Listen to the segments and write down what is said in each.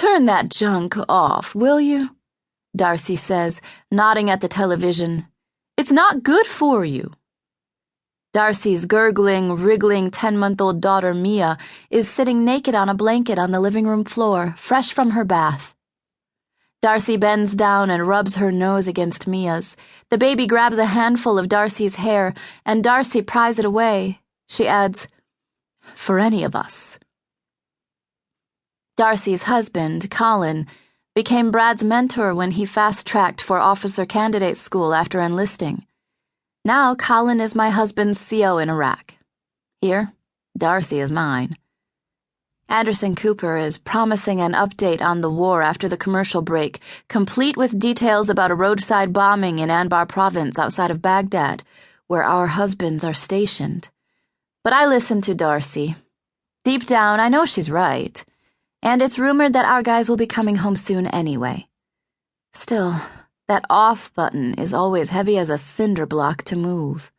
"Turn that junk off, will you?" Darcy says, nodding at the television. "It's not good for you." Darcy's gurgling, wriggling 10-month-old daughter Mia is sitting naked on a blanket on the living room floor, fresh from her bath. Darcy bends down and rubs her nose against Mia's. The baby grabs a handful of Darcy's hair, and Darcy pries it away. She adds, "For any of us." Darcy's husband, Colin, became Brad's mentor when he fast-tracked for officer candidate school after enlisting. Now Colin is my husband's CO in Iraq. Here, Darcy is mine. Anderson Cooper is promising an update on the war after the commercial break, complete with details about a roadside bombing in Anbar province outside of Baghdad, where our husbands are stationed. But I listen to Darcy. Deep down, I know she's right. And it's rumored that our guys will be coming home soon anyway. Still, that off button is always heavy as a cinder block to move.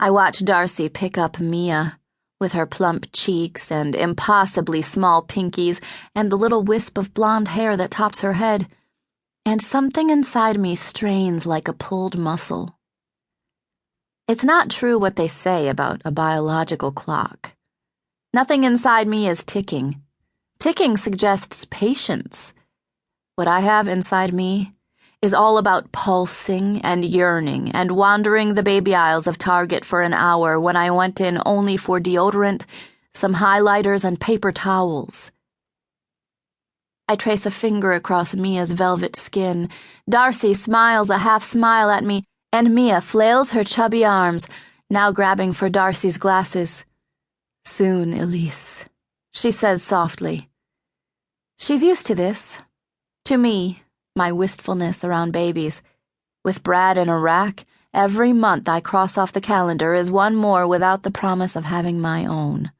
I watch Darcy pick up Mia, with her plump cheeks and impossibly small pinkies and the little wisp of blonde hair that tops her head, and something inside me strains like a pulled muscle. It's not true what they say about a biological clock. Nothing inside me is ticking. Ticking suggests patience. What I have inside me is all about pulsing and yearning and wandering the baby aisles of Target for an hour when I went in only for deodorant, some highlighters, and paper towels. I trace a finger across Mia's velvet skin. Darcy smiles a half smile at me, and Mia flails her chubby arms, now grabbing for Darcy's glasses. "Soon, Elise," she says softly. She's used to this. To me, my wistfulness around babies. With Brad in Iraq, every month I cross off the calendar is one more without the promise of having my own.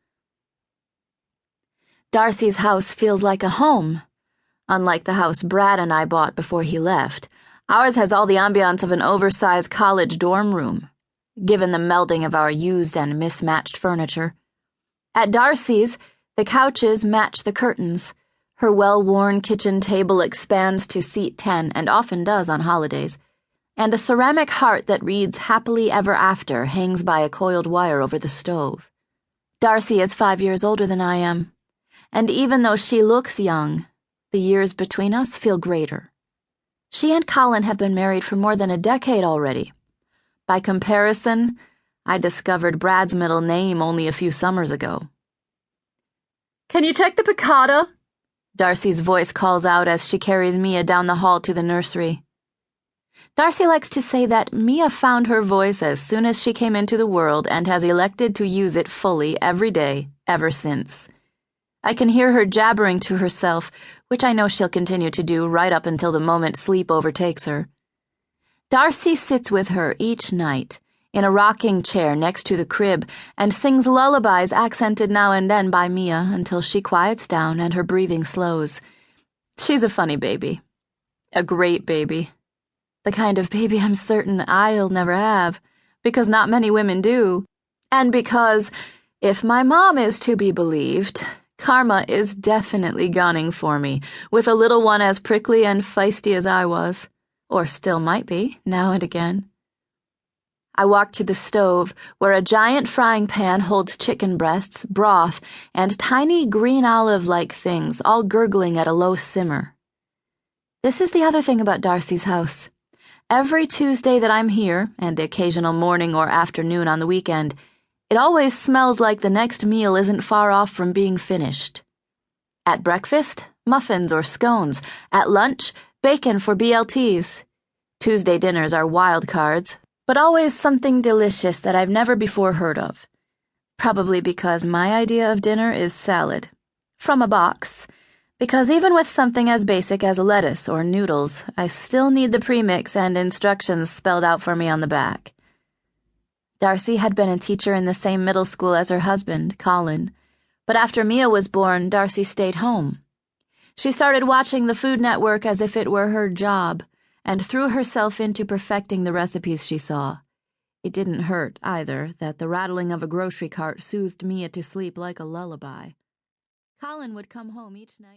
Darcy's house feels like a home. Unlike the house Brad and I bought before he left, ours has all the ambiance of an oversized college dorm room, given the melding of our used and mismatched furniture. At Darcy's, the couches match the curtains. Her well-worn kitchen table expands to seat 10 and often does on holidays, and a ceramic heart that reads "Happily Ever After" hangs by a coiled wire over the stove. Darcy is 5 years older than I am, and even though she looks young, the years between us feel greater. She and Colin have been married for more than a decade already. By comparison, I discovered Brad's middle name only a few summers ago. "Can you check the piccata?" Darcy's voice calls out as she carries Mia down the hall to the nursery. Darcy likes to say that Mia found her voice as soon as she came into the world and has elected to use it fully every day, ever since. I can hear her jabbering to herself, which I know she'll continue to do right up until the moment sleep overtakes her. Darcy sits with her each night, in a rocking chair next to the crib, and sings lullabies accented now and then by Mia until she quiets down and her breathing slows. She's a funny baby. A great baby. The kind of baby I'm certain I'll never have, because not many women do, and because, if my mom is to be believed, karma is definitely gunning for me, with a little one as prickly and feisty as I was, or still might be, now and again. I walk to the stove, where a giant frying pan holds chicken breasts, broth, and tiny green olive-like things, all gurgling at a low simmer. This is the other thing about Darcy's house. Every Tuesday that I'm here, and the occasional morning or afternoon on the weekend, it always smells like the next meal isn't far off from being finished. At breakfast, muffins or scones. At lunch, bacon for BLTs. Tuesday dinners are wild cards, but always something delicious that I've never before heard of. Probably because my idea of dinner is salad. From a box. Because even with something as basic as lettuce or noodles, I still need the premix and instructions spelled out for me on the back. Darcy had been a teacher in the same middle school as her husband, Colin, but after Mia was born, Darcy stayed home. She started watching the Food Network as if it were her job, and threw herself into perfecting the recipes she saw. It didn't hurt, either, that the rattling of a grocery cart soothed Mia to sleep like a lullaby. Colin would come home each night.